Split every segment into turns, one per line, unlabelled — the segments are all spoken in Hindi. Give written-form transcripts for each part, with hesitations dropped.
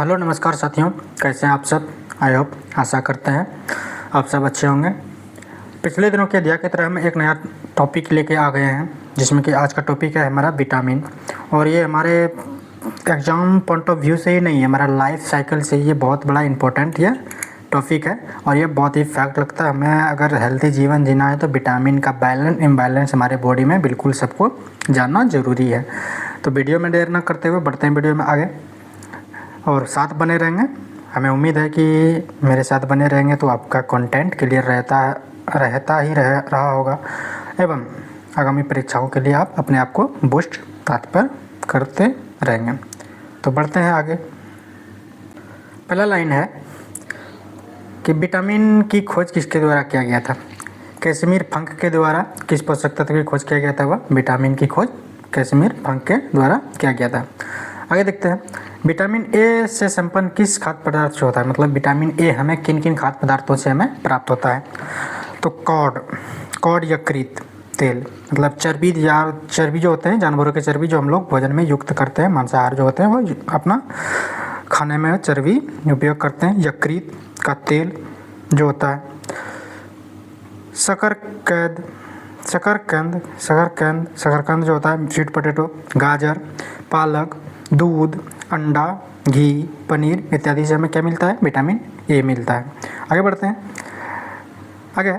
हेलो नमस्कार साथियों, कैसे हैं आप सब। आई होप, आशा करते हैं आप सब अच्छे होंगे। पिछले दिनों के दिया की तरह हम एक नया टॉपिक लेके आ गए हैं, जिसमें कि आज का टॉपिक है हमारा विटामिन। और ये हमारे एग्ज़ाम पॉइंट ऑफ व्यू से ही नहीं है, हमारा लाइफ साइकिल से ये बहुत बड़ा इम्पोर्टेंट ये टॉपिक है। और ये बहुत ही फैक्ट लगता है, हमें अगर हेल्थी जीवन जीना है तो विटामिन का बैलेंस इम्बैलेंस हमारे बॉडी में बिल्कुल सबको जानना ज़रूरी है। तो वीडियो में देर न करते हुए बढ़ते हैं वीडियो में आगे, और साथ बने रहेंगे। हमें उम्मीद है कि मेरे साथ बने रहेंगे तो आपका कंटेंट क्लियर रहा होगा एवं आगामी परीक्षाओं के लिए आप अपने आप को बूस्ट तात्पर्य करते रहेंगे। तो बढ़ते हैं आगे। पहला लाइन है कि विटामिन की खोज किसके द्वारा किया गया था। कैसिमिर फंक के द्वारा किस पोषक तत्व की खोज किया गया था। वह विटामिन की खोज कैसिमिर फंक के द्वारा किया गया था। आगे देखते हैं, विटामिन ए से संपन्न किस खाद्य पदार्थ से होता है। मतलब विटामिन ए हमें किन किन खाद्य पदार्थों से हमें प्राप्त होता है। तो कॉड यकृत तेल, मतलब चर्बी जो होते हैं, जानवरों के चर्बी जो हम लोग भोजन में युक्त करते हैं, मांसाहार जो होते हैं वो अपना खाने में चर्बी उपयोग करते हैं। यकृत का तेल जो होता है। शकरकंद जो होता है, स्वीट पोटैटो, गाजर, पालक, दूध, अंडा, घी, पनीर इत्यादि से हमें क्या मिलता है, विटामिन ए मिलता है। आगे बढ़ते हैं। आगे,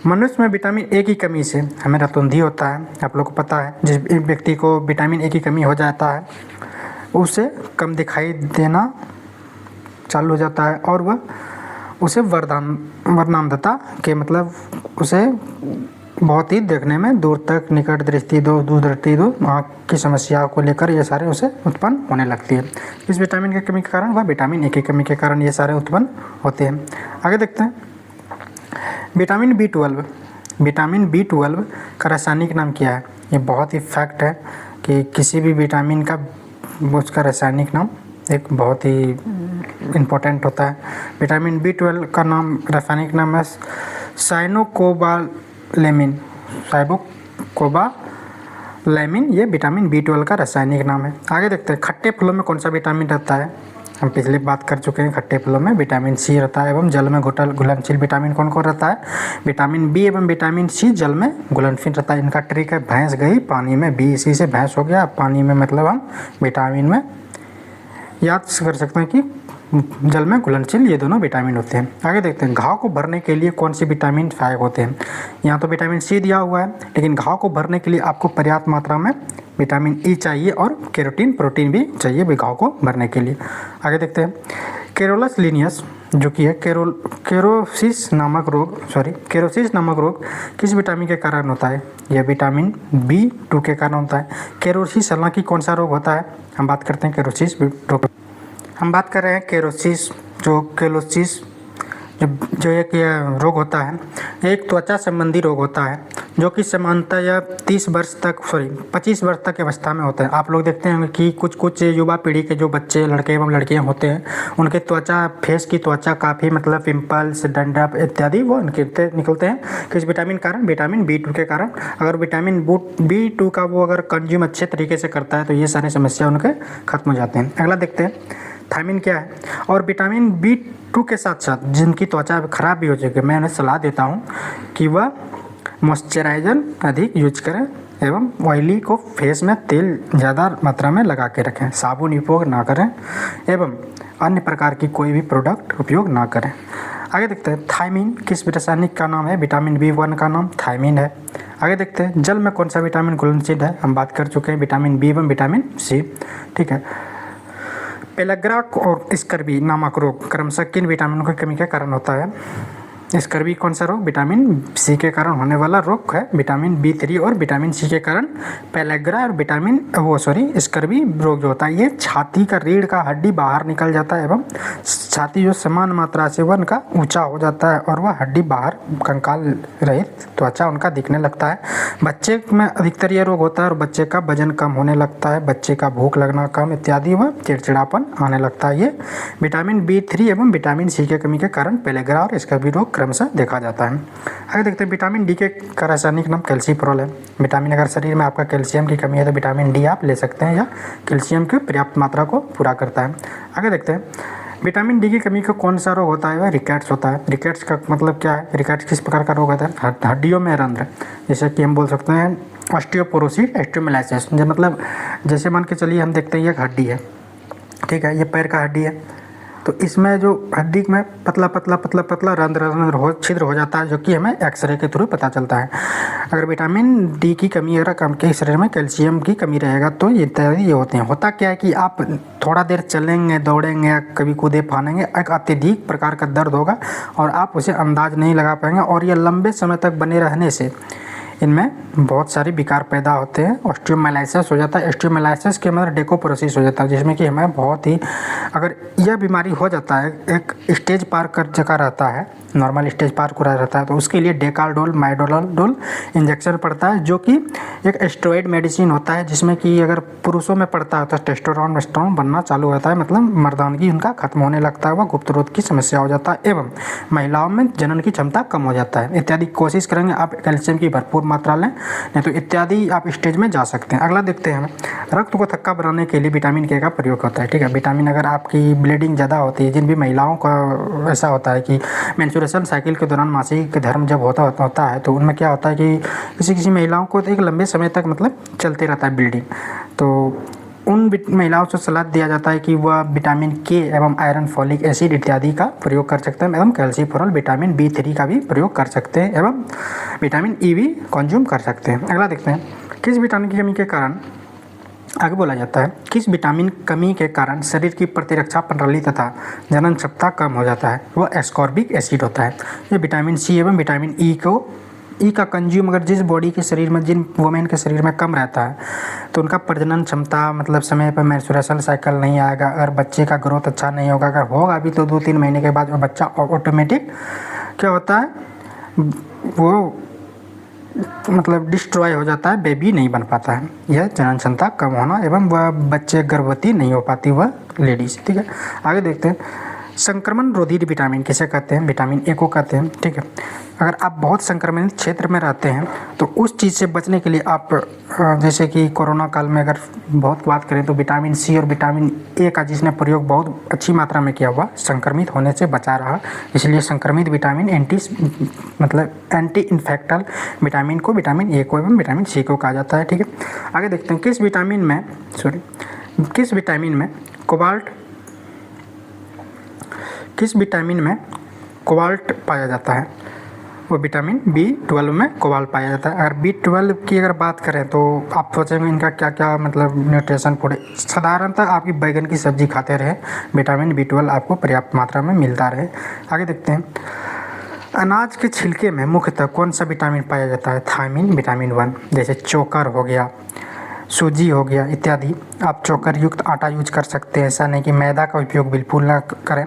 मनुष्य में विटामिन ए की कमी से हमें रतौंधी होता है। आप लोग को पता है, जिस व्यक्ति को विटामिन ए की कमी हो जाता है उसे कम दिखाई देना चालू हो जाता है, और वह उसे वर्णांधता के मतलब उसे बहुत ही देखने में दूर तक निकट दृष्टि दो आँख की समस्याओं को लेकर ये सारे उसे उत्पन्न होने लगती है। इस विटामिन की कमी के कारण वह विटामिन ए की कमी के कारण ये सारे उत्पन्न होते हैं। आगे देखते हैं, विटामिन बी12 का रासायनिक नाम क्या है। ये बहुत ही फैक्ट है कि किसी भी विटामिन का उसका रासायनिक नाम एक बहुत ही इम्पोर्टेंट होता है। विटामिन बी12 का नाम रासायनिक नाम है साइनोकोबालेमिन। ये विटामिन बी12 का रासायनिक नाम है। आगे देखते हैं, खट्टे फलों में कौन सा विटामिन रहता है। हम पिछले बात कर चुके हैं, खट्टे फलों में विटामिन सी रहता है एवं जल में घुलनशील विटामिन कौन कौन रहता है। विटामिन बी एवं विटामिन सी जल में घुलनशील रहता है। इनका ट्रिक है, भैंस गई पानी में, बी सी से भैंस हो गया पानी में, मतलब हम विटामिन में याद कर सकते हैं कि जल में घुलनशील ये दोनों विटामिन होते हैं। आगे देखते हैं, घाव को भरने के लिए कौन सी विटामिन सहायक होते हैं। यहाँ तो विटामिन सी दिया हुआ है, लेकिन घाव को भरने के लिए आपको पर्याप्त मात्रा में विटामिन ई चाहिए और केरोटीन प्रोटीन भी चाहिए घाव को भरने के लिए। आगे देखते हैं, कैरोलस लीनियस जो कि है केरोसिस नामक रोग किस विटामिन के कारण होता है। यह विटामिन बी2 के कारण होता है। केरोसिस हालांकि कौन सा रोग होता है, हम बात करते हैं केरोसिस रोग। हम बात कर रहे हैं केरोसिस जो एक रोग होता है, एक त्वचा संबंधी रोग होता है जो कि सामान्यतः या 25 वर्ष तक अवस्था में होता है। आप लोग देखते हैं कि कुछ युवा पीढ़ी के जो बच्चे, लड़के एवं लड़कियां होते हैं, उनके फेस की त्वचा काफ़ी मतलब पिंपल्स, डंडप इत्यादि वो निकलते हैं। किस विटामिन कारण, विटामिन बी2 के कारण। अगर विटामिन बी2 का वो अगर कंज्यूम अच्छे तरीके से करता है तो ये सारी समस्या उनके खत्म हो जाते हैं। अगला देखते हैं, थायमिन क्या है। और विटामिन बी2 के साथ साथ जिनकी त्वचा खराब भी हो जाएगी, मैं उन्हें सलाह देता हूँ कि वह मॉइस्चराइजर अधिक यूज करें एवं ऑयली को फेस में तेल ज़्यादा मात्रा में लगा के रखें, साबुन उपयोग ना करें एवं अन्य प्रकार की कोई भी प्रोडक्ट उपयोग ना करें। आगे देखते हैं, थायमिन किस रासायनिक का नाम है। विटामिन बी1 का नाम थायमिन है। आगे देखते हैं, जल में कौन सा विटामिन घुलनशील है। हम बात कर चुके हैं विटामिन बी एवं विटामिन सी। ठीक है, पेलग्रा और स्कर्वी नामक रोग क्रमशः किन विटामिनों की कमी के कारण होता है। स्कर्वी कौन सा रोग, विटामिन सी के कारण होने वाला रोग है। विटामिन बी3 और विटामिन सी के कारण पेलग्रा और स्कर्वी रोग जो होता है, ये छाती का रीढ़ का हड्डी बाहर निकल जाता है एवं छाती जो समान मात्रा से वह उनका ऊंचा हो जाता है और वह हड्डी बाहर कंकाल रहित त्वचा उनका दिखने लगता है। बच्चे में अधिकतर ये रोग होता है और बच्चे का वजन कम होने लगता है, बच्चे का भूख लगना कम इत्यादि, वह चिड़चिड़ापन आने लगता है। ये विटामिन बी3 एवं विटामिन सी की कमी के कारण पेलग्रा और स्कर्वी रोग क्रमशः देखा जाता है। आगे देखते हैं, विटामिन डी के का रासायनिक नाम कैल्सीफेरॉल है। विटामिन, अगर शरीर में आपका कैल्शियम की कमी है तो विटामिन डी आप ले सकते हैं, या कैल्शियम की पर्याप्त मात्रा को पूरा करता है। आगे देखते हैं, विटामिन डी की कमी का कौन सा रोग होता है? वह रिकेट्स होता है। रिकेट्स का मतलब क्या है? रिकेट्स किस प्रकार का रोग होता है? हड्डियों में रंध्र, जैसे कि हम बोल सकते हैं ऑस्टियोपोरोसिस, ऑस्टियोमाइलाइसिस। जो मतलब जैसे मान के चलिए हम देखते हैं एक हड्डी है, ठीक है, ये पैर का हड्डी है, तो इसमें जो हड्डी में पतला पतला पतला पतला रंध्र हो, छिद्र हो जाता है, जो कि हमें एक्सरे के थ्रू पता चलता है। अगर विटामिन डी की कमी अगर आपके शरीर में कैल्शियम की कमी रहेगा तो ये इत्यादि ये होते हैं। होता क्या है कि आप थोड़ा देर चलेंगे, दौड़ेंगे या कभी कूदे फानेंगे, एक अत्यधिक प्रकार का दर्द होगा और आप उसे अंदाज नहीं लगा पाएंगे, और ये लंबे समय तक बने रहने से इनमें बहुत सारे विकार पैदा होते हैं। ऑस्टियोमाइलाइसिस हो जाता है। ऑस्टियोमाइलाइसिस के मतलब डेकोप्रोसिस हो जाता है, जिसमें कि हमें बहुत ही, अगर यह बीमारी हो जाता है, एक स्टेज पार कर चुका रहता है, नॉर्मल स्टेज पार पूरा रहता है, तो उसके लिए डेकालडोल माइडोलडोल इंजेक्शन पड़ता है, जो कि एक स्टेरॉइड मेडिसिन होता है, जिसमें कि अगर पुरुषों में पड़ता है तो टेस्टोस्टेरोन वेस्टेरोन बनना चालू होता है, मतलब मर्दानगी उनका खत्म होने लगता है, वह गुप्तरोध की समस्या हो जाता है, एवं महिलाओं में जनन की क्षमता कम हो जाता है इत्यादि। कोशिश करेंगे आप कैल्शियम की भरपूर मात्रा लें, नहीं तो इत्यादि आप स्टेज में जा सकते हैं। अगला देखते हैं, रक्त को थक्का बनाने के लिए विटामिन के का प्रयोग होता है, ठीक है। विटामिन, अगर आपकी ब्लीडिंग ज़्यादा होती है, जिन भी महिलाओं का ऐसा होता है कि मेंस्ट्रुएशन साइकिल के दौरान मासिक धर्म जब होता है, तो उनमें क्या होता है कि किसी महिलाओं को तो एक लंबे समय तक मतलब चलते रहता है ब्लीडिंग, तो उन महिलाओं से सलाह दिया जाता है कि वह विटामिन के एवं आयरन, फॉलिक एसिड इत्यादि का प्रयोग कर सकते हैं, एवं कैल्शिफेरॉल विटामिन B3 का भी प्रयोग कर सकते हैं, एवं विटामिन ई भी कंज्यूम कर सकते हैं। अगला देखते हैं, किस विटामिन की कमी के कारण, आगे बोला जाता है, किस विटामिन कमी के कारण शरीर की प्रतिरक्षा प्रणाली तथा जनन क्षमता कम हो जाता है? वह एस्कॉर्बिक एसिड होता है। ये विटामिन सी एवं विटामिन ई का कंज्यूम अगर जिस बॉडी के शरीर में, जिन वुमेन के शरीर में कम रहता है, तो उनका प्रजनन क्षमता, मतलब समय पर मेंस्ट्रुएशन साइकिल नहीं आएगा, अगर बच्चे का ग्रोथ अच्छा नहीं होगा, अगर होगा भी तो 2-3 महीने के बाद वो बच्चा ऑटोमेटिक क्या होता है, वो मतलब डिस्ट्रॉय हो जाता है, बेबी नहीं बन पाता है। यह जनन क्षमता कम होना एवं वह बच्चे गर्भवती नहीं हो पाती वह लेडीज, ठीक है। आगे देखते हैं, संक्रमण रोधी विटामिन किसे कहते हैं? विटामिन ए को कहते हैं, ठीक है। अगर आप बहुत संक्रमणित क्षेत्र में रहते हैं तो उस चीज़ से बचने के लिए आप, जैसे कि कोरोना काल में अगर बहुत बात करें तो विटामिन सी और विटामिन ए का जिसने प्रयोग बहुत अच्छी मात्रा में किया हुआ, संक्रमित होने से बचा रहा, इसलिए संक्रमित विटामिन एंटी इन्फेक्टल विटामिन को विटामिन ए को एवं विटामिन सी को कहा जाता है, ठीक है। आगे देखते हैं, किस विटामिन में कोबाल्ट पाया जाता है? वो विटामिन B12 में कोबाल्ट पाया जाता है। अगर B12 की अगर बात करें तो आप सोचेंगे इनका क्या क्या मतलब न्यूट्रिशन फूड है। साधारणतः आपकी बैगन की सब्जी खाते रहे, विटामिन B12 आपको पर्याप्त मात्रा में मिलता रहे। आगे देखते हैं, अनाज के छिलके में मुख्यतः कौन सा विटामिन पाया जाता है? थायमिन, विटामिन 1, जैसे चोकर हो गया, सूजी हो गया इत्यादि। आप चोकर युक्त आटा यूज कर सकते हैं, ऐसा नहीं कि मैदा का उपयोग बिल्कुल ना करें,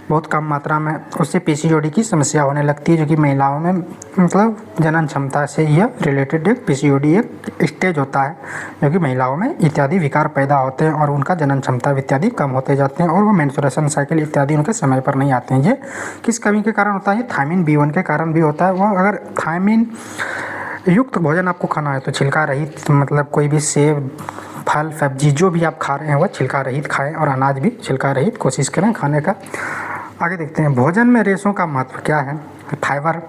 बहुत कम मात्रा में, उससे पीसीओडी की समस्या होने लगती है, जो कि महिलाओं में मतलब जनन क्षमता से यह रिलेटेड एक पीसीओडी एक स्टेज होता है, जो कि महिलाओं में इत्यादि विकार पैदा होते हैं और उनका जनन क्षमता इत्यादि कम होते जाते हैं और वो मेंस्ट्रुएशन साइकिल इत्यादि उनके समय पर नहीं आते हैं। ये किस कमी के कारण होता है? ये थायमिन B1 के कारण भी होता है। वो अगर थायमिन युक्त भोजन आपको खाना है तो छिलका रहित, मतलब कोई भी सेब, फल, सब्जी जो भी आप खा रहे हैं वह छिलका रहित खाएं, और अनाज भी छिलका रहित कोशिश करें खाने का। आगे देखते हैं, भोजन में रेशों का महत्व क्या है? Fibre,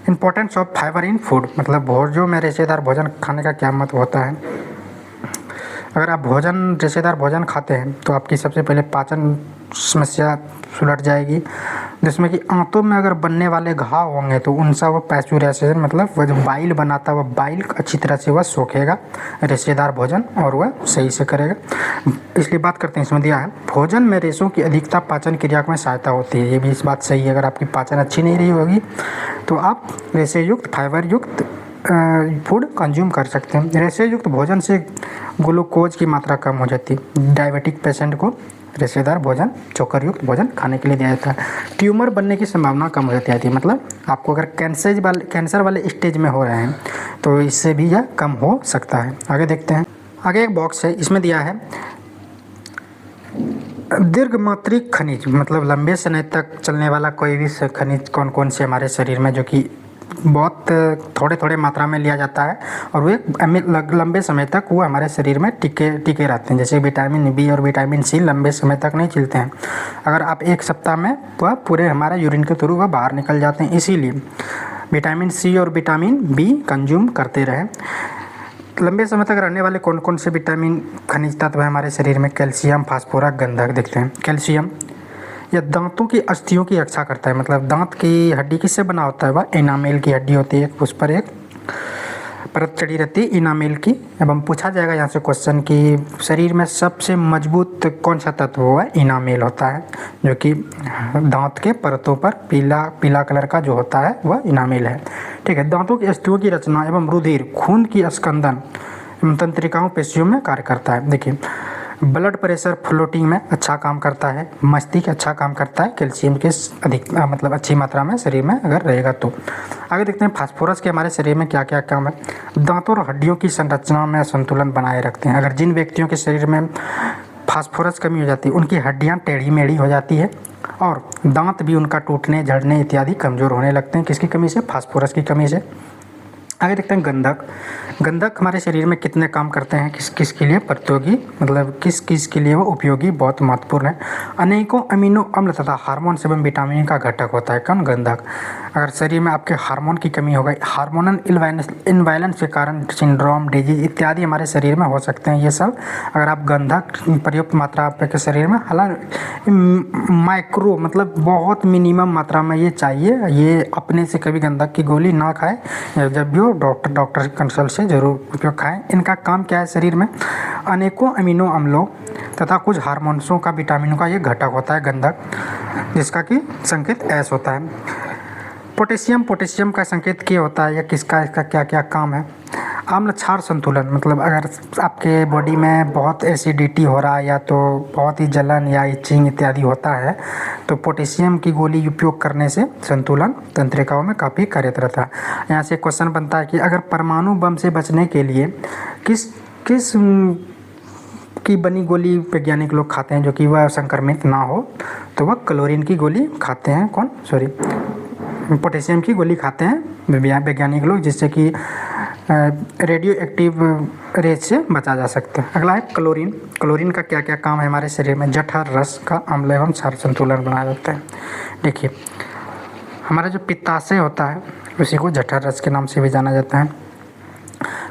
importance of fibre in food, मतलब भोजों में रेशेदार भोजन खाने का क्या महत्व होता है? अगर आप रेशेदार भोजन खाते हैं तो आपकी सबसे पहले पाचन समस्या सुलझ जाएगी, जिसमें कि आंतों में अगर बनने वाले घाव होंगे तो उनसा वो पैस्चुराइजेशन, मतलब वह जो बाइल बनाता है वह बाइल अच्छी तरह से वह सोखेगा रेशेदार भोजन और वह सही से करेगा। इसलिए बात करते हैं, इसमें दिया है, भोजन में रेशों की अधिकता पाचन क्रिया में सहायता होती है। ये भी इस बात सही है, अगर आपकी पाचन अच्छी नहीं रही होगी तो आप रेशे युक्त, फाइबर युक्त फूड कंज्यूम कर सकते हैं। रेशे युक्त भोजन से ग्लूकोज की मात्रा कम हो जाती है। डायबिटिक पेशेंट को रेशेदार भोजन, चोकर युक्त भोजन खाने के लिए दिया जाता है। ट्यूमर बनने की संभावना कम हो जाती है, मतलब आपको अगर कैंसर वाले स्टेज में हो रहे हैं तो इससे भी यह कम हो सकता है। आगे देखते हैं, आगे एक बॉक्स है, इसमें दिया है दीर्घमात्रिक खनिज, मतलब लंबे समय तक चलने वाला कोई भी खनिज कौन कौन से हमारे शरीर में जो कि बहुत थोड़े थोड़े मात्रा में लिया जाता है और वे लंबे समय तक वो हमारे शरीर में टिके रहते हैं। जैसे विटामिन बी और विटामिन सी लंबे समय तक नहीं चलते हैं, अगर आप एक सप्ताह में वह पूरे हमारे यूरिन के थ्रू वह बाहर निकल जाते हैं। इसीलिए विटामिन सी और विटामिन बी कंज्यूम करते रहें। लंबे समय तक रहने वाले कौन कौन से विटामिन खनिज तत्व है हमारे शरीर में? कैल्शियम, फास्फोरस, गंधक। देखते हैं कैल्शियम, यह दांतों की अस्थियों की रक्षा करता है। मतलब दांत की हड्डी किससे बना होता है? वह इनामेल की हड्डी होती है, उस पर एक परत चढ़ी रहती है इनामेल की। एवं पूछा जाएगा यहाँ से क्वेश्चन कि शरीर में सबसे मजबूत कौन सा तत्व हुआ? इनामेल होता है, जो कि दांत के परतों पर पीला पीला कलर का जो होता है वह इनामेल है। ठीक है, दांतों की अस्थियों की रचना एवं रुधिर, खून की स्कंदन एवं तंत्रिकाओं, पेशियों में कार्य करता है। देखिए, ब्लड प्रेशर फ्लोटिंग में अच्छा काम करता है, मस्तिष्क अच्छा काम करता है कैल्शियम के अधिक मतलब अच्छी मात्रा में शरीर में अगर रहेगा तो। आगे देखते हैं फास्फोरस के हमारे शरीर में क्या क्या काम है। दांतों और हड्डियों की संरचना में संतुलन बनाए रखते हैं। अगर जिन व्यक्तियों के शरीर में फास्फोरस कमी हो जाती है उनकी हड्डियाँ टेढ़ी मेढ़ी हो जाती है और दांत भी उनका टूटने, झड़ने इत्यादि कमज़ोर होने लगते हैं। किसकी कमी से? फास्फोरस की कमी से। आगे देखते हैं गंधक। गंधक हमारे शरीर में कितने काम करते हैं, किस किस के लिए प्रतियोगी, मतलब किस किस के लिए वो उपयोगी, बहुत महत्वपूर्ण है। अनेकों अमीनो अम्ल तथा हार्मोन एवं विटामिन का घटक होता है कौन? गंधक। अगर शरीर में आपके हार्मोन की कमी हो गई, हार्मोनल इनबैलेंस के कारण सिंड्रोम, डिजीज इत्यादि हमारे शरीर में हो सकते हैं। ये सब अगर आप गंधक पर्याप्त मात्रा आपके शरीर में, हालांकि माइक्रो मतलब बहुत मिनिमम मात्रा में ये चाहिए। ये अपने से कभी गंधक की गोली ना खाएं, जब भी हो डॉक्टर की कंसल्ट से जरूर उपयोग खाएं। इनका काम क्या है? शरीर में अनेकों अमीनो अम्लों तथा कुछ हार्मोन्सों का, विटामिनों का ये घटक होता है गंधक, जिसका कि संकेत एस होता है। पोटेशियम, पोटेशियम का संकेत क्या होता है या किसका, इसका क्या क्या काम है? आम्ल क्षार संतुलन, मतलब अगर आपके बॉडी में बहुत एसिडिटी हो रहा है या तो बहुत ही जलन या इचिंग इत्यादि होता है तो पोटेशियम की गोली उपयोग करने से संतुलन तंत्रिकाओं में काफ़ी कार्यरत रहता है। यहाँ से क्वेश्चन बनता है कि अगर परमाणु बम से बचने के लिए किस किस की बनी गोली वैज्ञानिक लोग खाते हैं जो कि वह संक्रमित ना हो? तो वह क्लोरीन की गोली खाते हैं। कौन? पोटेशियम की गोली खाते हैं वैज्ञानिक लोग, जिससे कि रेडियो एक्टिव रेज से बचा जा सकता है। अगला है क्लोरीन। क्लोरीन का क्या क्या काम है हमारे शरीर में? जठर, रस का अम्ल एवं क्षार संतुलन बनाया जाता है। देखिए, हमारा जो पित्ताशय होता है उसी को जठर रस के नाम से भी जाना जाता है।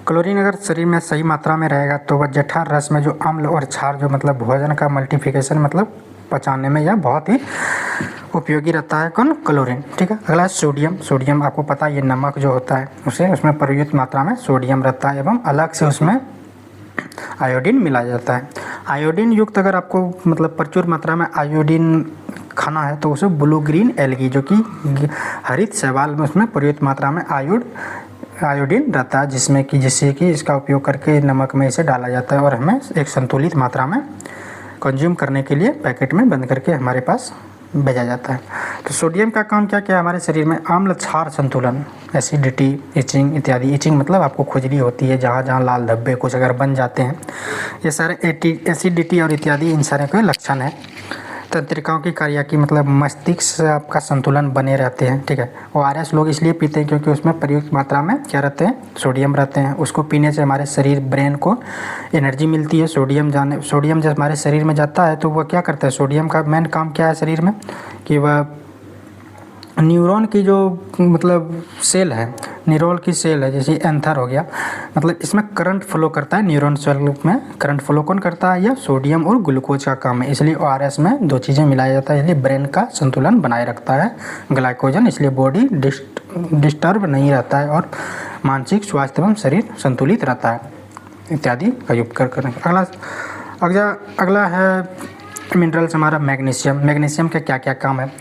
क्लोरीन अगर शरीर में सही मात्रा में रहेगा तो वह जठर रस में जो अम्ल और क्षार जो मतलब भोजन का मल्टीप्लिकेशन मतलब पचाने में यह बहुत ही उपयोगी रहता है। कौन? क्लोरीन। ठीक है, अगला है सोडियम। सोडियम आपको पता है ये नमक जो होता है उसमें पर्याप्त मात्रा में सोडियम रहता है एवं अलग से उसमें आयोडीन मिलाया जाता है। आयोडीन युक्त अगर आपको मतलब प्रचुर मात्रा में आयोडीन खाना है तो उसे ब्लू ग्रीन एल्गी, जो कि हरित शैवाल में उसमें पर्याप्त मात्रा में आयोडीन रहता है, जिससे कि इसका उपयोग करके नमक में इसे डाला जाता है और हमें एक संतुलित मात्रा में कंज्यूम करने के लिए पैकेट में बंद करके हमारे पास भेजा जाता है। तो सोडियम का काम क्या क्या है हमारे शरीर में? आम्ल क्षार संतुलन, एसिडिटी, इचिंग इत्यादि। इचिंग मतलब आपको खुजली होती है, जहाँ जहाँ लाल धब्बे कुछ अगर बन जाते हैं, ये सारे एसिडिटी और इत्यादि इन सारे के लक्षण है। तंत्रिकाओं की कार्य की मतलब मस्तिष्क से आपका संतुलन बने रहते हैं। ठीक है, ORS लोग इसलिए पीते हैं क्योंकि उसमें पर्याप्त मात्रा में क्या रहते हैं? सोडियम रहते हैं। उसको पीने से हमारे शरीर ब्रेन को एनर्जी मिलती है। सोडियम जब हमारे शरीर में जाता है तो वह क्या करता है? सोडियम का मेन काम क्या है शरीर में कि वह न्यूरॉन की जो मतलब सेल है, न्यूरॉन की सेल है, जैसे एंथर हो गया, मतलब इसमें करंट फ्लो करता है। न्यूरॉन सेल में करंट फ्लो कौन करता है? यह सोडियम और ग्लूकोज का काम है। इसलिए ORS में दो चीज़ें मिलाया जाता है, इसलिए ब्रेन का संतुलन बनाए रखता है ग्लाइकोजन, इसलिए बॉडी डिस्टर्ब नहीं रहता है और मानसिक स्वास्थ्य एवं शरीर संतुलित रहता है इत्यादि का उपयोग करें। अगला है मिनरल्स हमारा मैग्नीशियम। मैग्नीशियम के क्या क्या काम है?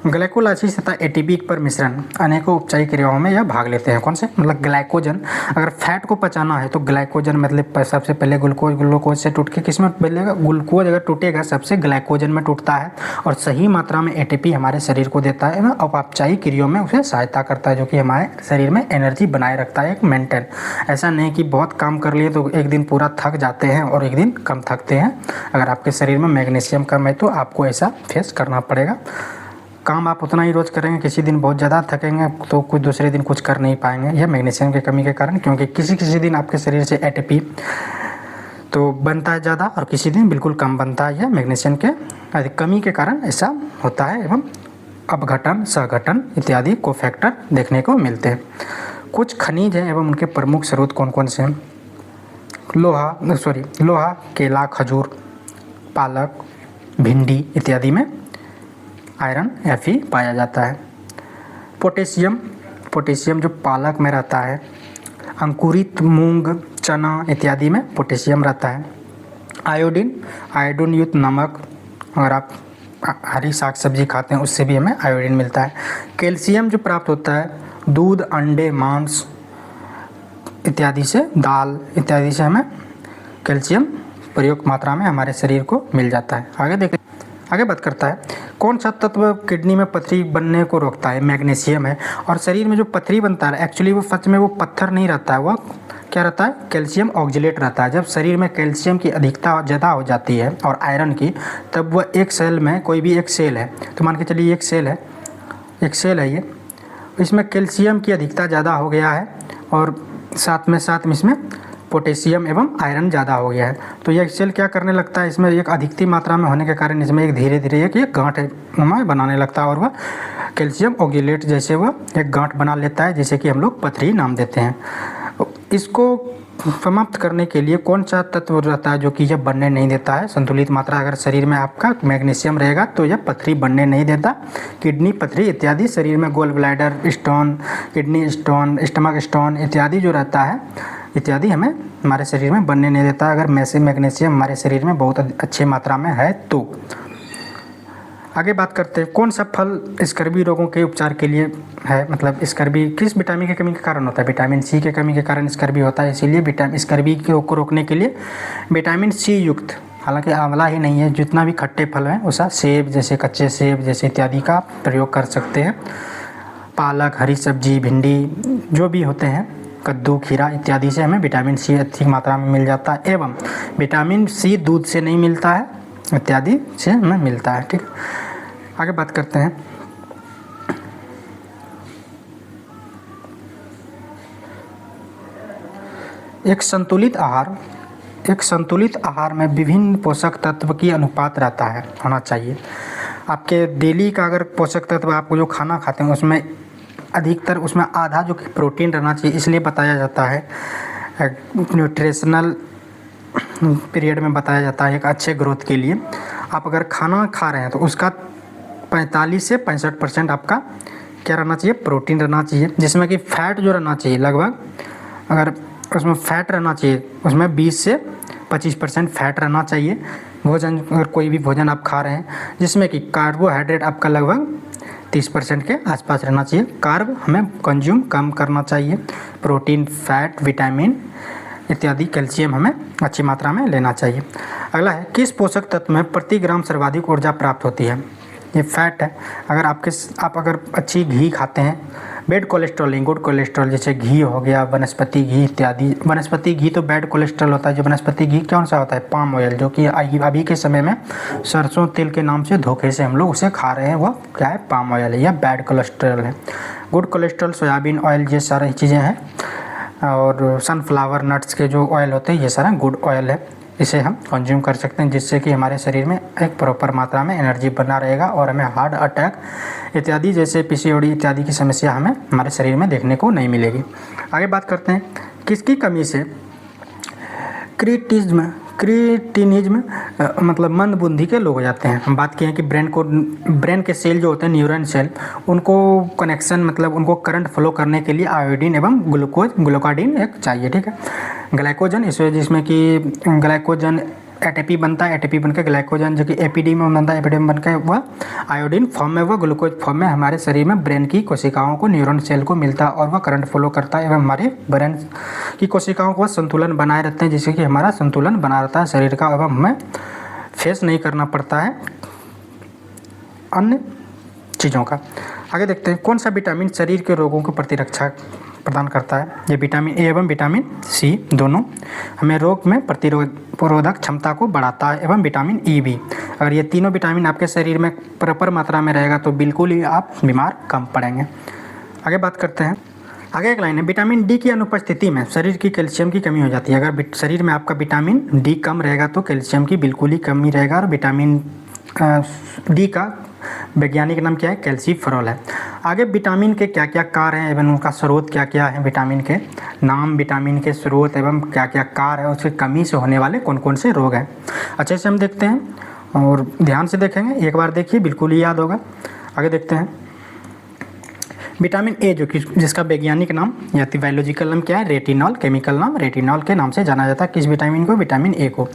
ग्लाइकोलाइसिस तथा एटीपी पर मिश्रण अनेकों उपचारी क्रियाओं में यह भाग लेते हैं। कौन से? मतलब ग्लाइकोजन, अगर फैट को पचाना है तो ग्लाइकोजन मतलब सबसे पहले ग्लूकोज से टूट के किस में बदलेगा? ग्लूकोज अगर टूटेगा सबसे ग्लाइकोजन में टूटता है और सही मात्रा में एटीपी हमारे शरीर को देता है एवं अपचायी क्रियाओं में उसे सहायता करता है, जो कि हमारे शरीर में एनर्जी बनाए रखता है, एक मेंटेन। ऐसा नहीं कि बहुत काम कर लिए तो एक दिन पूरा थक जाते हैं और एक दिन कम थकते हैं। अगर आपके शरीर में मैग्नीशियम कम है तो आपको ऐसा फेस करना पड़ेगा। काम आप उतना ही रोज़ करेंगे, किसी दिन बहुत ज़्यादा थकेंगे तो कुछ दूसरे दिन कुछ कर नहीं पाएंगे, यह मैग्नीशियम की कमी के कारण। क्योंकि किसी किसी दिन आपके शरीर से एटीपी तो बनता है ज़्यादा और किसी दिन बिल्कुल कम बनता है। यह मैग्नीशियम के अधिक कमी के कारण ऐसा होता है एवं अपघटन, सहघटन इत्यादि को फैक्टर देखने को मिलते हैं। कुछ खनिज हैं एवं उनके प्रमुख स्रोत कौन कौन से हैं? लोहा, केला, खजूर, पालक, भिंडी इत्यादि में आयरन Fe पाया जाता है। पोटेशियम जो पालक में रहता है, अंकुरित मूंग, चना इत्यादि में पोटेशियम रहता है। आयोडीन युक्त नमक, अगर आप हरी साग सब्जी खाते हैं उससे भी हमें आयोडीन मिलता है। कैल्शियम जो प्राप्त होता है दूध, अंडे, मांस इत्यादि से, दाल इत्यादि से हमें कैल्शियम प्रयुक्त मात्रा में हमारे शरीर को मिल जाता है। आगे बात करता है कौन सा तत्व किडनी में पथरी बनने को रोकता है? मैग्नीशियम है। और शरीर में जो पथरी बनता है एक्चुअली वो सच में वो पत्थर नहीं रहता है, वह क्या रहता है? कैल्शियम ऑक्जेलेट रहता है। जब शरीर में कैल्शियम की अधिकता ज़्यादा हो जाती है और आयरन की, तब वह एक सेल में, कोई भी एक सेल है तो मान के चलिए एक सेल है ये, इसमें कैल्शियम की अधिकता ज़्यादा हो गया है और साथ में इसमें पोटेशियम एवं आयरन ज़्यादा हो गया है, तो यह सेल क्या करने लगता है, इसमें एक अधिकती मात्रा में होने के कारण इसमें एक धीरे धीरे एक गांठ बनाने लगता है और वह कैल्शियम ऑक्जेलेट जैसे वह एक गांठ बना लेता है, जैसे कि हम लोग पथरी नाम देते हैं। इसको समाप्त करने के लिए कौन सा तत्व रहता है जो कि यह बनने नहीं देता है? संतुलित मात्रा अगर शरीर में आपका मैग्नीशियम रहेगा तो यह पथरी बनने नहीं देता। किडनी पथरी इत्यादि शरीर में gall bladder stone, kidney stone, stomach stone इत्यादि जो रहता है इत्यादि हमें हमारे शरीर में बनने नहीं देता अगर मैग्नीशियम हमारे शरीर में बहुत अच्छे मात्रा में है तो। आगे बात करते हैं कौन सा फल स्कर्वी रोगों के उपचार के लिए है? मतलब स्कर्वी किस विटामिन की कमी के कारण होता है? विटामिन सी के कमी के कारण स्कर्वी होता है, इसीलिए स्कर्वी को रोकने के लिए विटामिन सी युक्त, हालांकि आंवला ही नहीं है, जितना भी खट्टे फल हैं उसका सेब जैसे, कच्चे सेब जैसे इत्यादि का प्रयोग कर सकते हैं। पालक, हरी सब्जी, भिंडी जो भी होते हैं, कद्दू, खीरा इत्यादि से हमें विटामिन सी अधिक मात्रा में मिल जाता है एवं विटामिन सी दूध से नहीं मिलता है, इत्यादि से हमें मिलता है। ठीक, आगे बात करते हैं एक संतुलित आहार में विभिन्न पोषक तत्व की अनुपात रहता है, होना चाहिए। आपके डेली का अगर पोषक तत्व आपको जो खाना खाते हैं उसमें अधिकतर उसमें आधा जो कि प्रोटीन रहना चाहिए, इसलिए बताया जाता है न्यूट्रिशनल पीरियड में बताया जाता है एक अच्छे ग्रोथ के लिए। आप अगर खाना खा रहे हैं तो उसका 45 से 65% आपका क्या रहना चाहिए? प्रोटीन रहना चाहिए, जिसमें कि फैट जो रहना चाहिए लगभग, अगर उसमें फैट रहना चाहिए उसमें 20 से 25% फैट रहना चाहिए। भोजन, अगर कोई भी भोजन आप खा रहे हैं जिसमें कि कार्बोहाइड्रेट आपका लगभग 30% के आसपास रहना चाहिए। कार्ब हमें कंज्यूम कम करना चाहिए। प्रोटीन, फैट, विटामिन इत्यादि, कैल्शियम हमें अच्छी मात्रा में लेना चाहिए। अगला है किस पोषक तत्व में प्रति ग्राम सर्वाधिक ऊर्जा प्राप्त होती है? ये फैट है। अगर आप अगर अच्छी घी खाते हैं, बैड कोलेस्ट्रॉल नहीं, गुड कोलेस्ट्रॉल, जैसे घी हो गया, वनस्पति घी इत्यादि। वनस्पति घी तो बैड कोलेस्ट्रॉल होता है। जो वनस्पति घी कौन सा होता है? पाम ऑयल, जो कि अभी के समय में सरसों तेल के नाम से धोखे से हम लोग उसे खा रहे हैं, वह क्या है? पाम ऑयल है या बैड कोलेस्ट्रॉल है। गुड कोलेस्ट्रॉल सोयाबीन ऑयल, ये सारी चीज़ें हैं, और सनफ्लावर नट्स के जो ऑयल होते हैं ये सारा गुड ऑयल है, इसे हम कंज्यूम कर सकते हैं, जिससे कि हमारे शरीर में एक प्रॉपर मात्रा में एनर्जी बना रहेगा और हमें हार्ट अटैक इत्यादि जैसे पीसीओडी इत्यादि की समस्या हमें हमारे शरीर में देखने को नहीं मिलेगी। आगे बात करते हैं किसकी कमी से क्रिटिनिज्म मतलब मंदबुद्धि के लोग हो जाते हैं। हम बात किए हैं कि ब्रेन के सेल जो होते हैं, न्यूरॉन सेल, उनको कनेक्शन मतलब उनको करंट फ्लो करने के लिए आयोडीन एवं ग्लूकोडाइन एक चाहिए। ठीक है, ग्लाइकोजन इस वजह जिसमें कि ग्लाइकोजन एटीपी बनता है, एटीपी बनकर ग्लाइकोजन जो कि एपीडी में बनता है, एपीडी में बनकर वह आयोडीन फॉर्म में, वह ग्लूकोज फॉर्म में हमारे शरीर में ब्रेन की कोशिकाओं को, न्यूरॉन सेल को मिलता है और वह करंट फ्लो करता है एवं हमारे ब्रेन की कोशिकाओं को संतुलन बनाए रहते हैं, जिससे कि हमारा संतुलन बना रहता है शरीर का एवं हमें फेस नहीं करना पड़ता है अन्य चीज़ों का। आगे देखते हैं कौन सा विटामिन शरीर के रोगों की प्रदान करता है। ये विटामिन ए एवं विटामिन सी दोनों हमें रोग में प्रतिरोधक क्षमता को बढ़ाता है, एवं विटामिन ई भी। अगर ये तीनों विटामिन आपके शरीर में प्रॉपर मात्रा में रहेगा तो बिल्कुल ही आप बीमार कम पड़ेंगे। आगे बात करते हैं। आगे एक लाइन है, विटामिन डी की अनुपस्थिति में शरीर की कैल्शियम की कमी हो जाती है। अगर शरीर में आपका विटामिन डी कम रहेगा तो कैल्शियम की बिल्कुल ही कमी रहेगा। और विटामिन डी का वैज्ञानिक नाम क्या है? कैल्सीफेरॉल है। आगे विटामिन के क्या क्या कार्य हैं एवं उनका स्रोत क्या क्या है, विटामिन के नाम, विटामिन के स्रोत एवं क्या क्या कार्य है, उसकी कमी से होने वाले कौन कौन से रोग हैं, अच्छे से हम देखते हैं और ध्यान से देखेंगे। एक बार देखिए बिल्कुल ही याद होगा। आगे देखते हैं। विटामिन ए जो कि जिसका वैज्ञानिक नाम या बायोलॉजिकल नाम क्या है? रेटिनॉल। केमिकल नाम रेटिनॉल के नाम से जाना जाता है। किस विटामिन को? विटामिन ए को।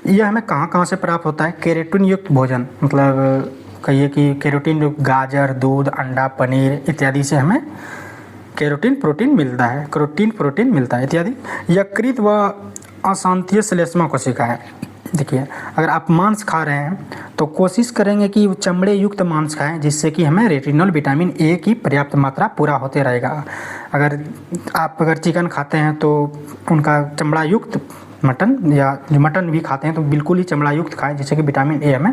यह हमें कहाँ कहाँ से प्राप्त होता है? केराटिन युक्त भोजन, मतलब कहिए कि केराटिन युक्त गाजर, दूध, अंडा, पनीर इत्यादि से हमें केराटिन प्रोटीन मिलता है, प्रोटीन मिलता है इत्यादि। यकृत व अशांतीय श्लेष्मा कोशिका है। देखिए, अगर आप मांस खा रहे हैं तो कोशिश करेंगे कि चमड़े युक्त मांस खाएं, जिससे कि हमें रेटिनॉल विटामिन ए की पर्याप्त मात्रा पूरा होते रहेगा। अगर चिकन खाते हैं तो उनका चमड़ा युक्त मटन, या जो मटन भी खाते हैं तो बिल्कुल ही चमड़ा युक्त खाएं, जिससे कि विटामिन ए हमें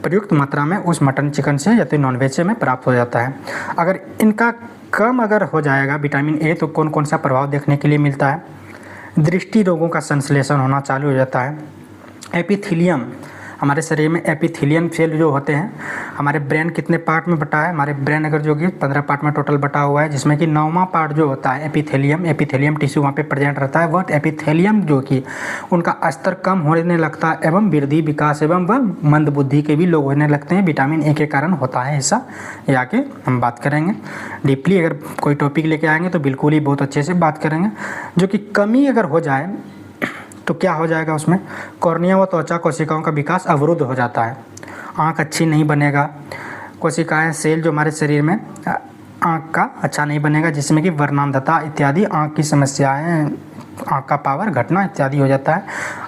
प्रयुक्त मात्रा में उस मटन चिकन से या तो नॉनवेज से हमें प्राप्त हो जाता है। अगर इनका कम अगर हो जाएगा विटामिन ए तो कौन कौन सा प्रभाव देखने के लिए मिलता है? दृष्टि रोगों का संश्लेषण होना चालू हो जाता है। एपिथेलियम, हमारे शरीर में एपिथेलियम सेल जो होते हैं, हमारे ब्रेन कितने पार्ट में बटा है? हमारे ब्रेन अगर जो कि 15 पार्ट में टोटल बटा हुआ है, जिसमें कि 9वां पार्ट जो होता है एपिथेलियम टिश्यू वहाँ पे प्रेजेंट रहता है। वह एपिथेलियम जो कि उनका स्तर कम होने लगता है एवं वृद्धि विकास एवं वह मंद बुद्धि के भी लोग होने लगते हैं, विटामिन ए के कारण होता है ऐसा। ये आके हम बात करेंगे डीपली। अगर कोई टॉपिक लेके आएंगे तो बिल्कुल ही बहुत अच्छे से बात करेंगे। जो कि कमी अगर हो जाए तो क्या हो जाएगा? उसमें कॉर्निया व त्वचा कोशिकाओं का विकास अवरुद्ध हो जाता है। आँख अच्छी नहीं बनेगा, कोशिकाएं सेल जो हमारे शरीर में आँख का अच्छा नहीं बनेगा, जिसमें कि वर्णांधता इत्यादि आँख की समस्याएं, आँख का पावर घटना इत्यादि हो जाता है।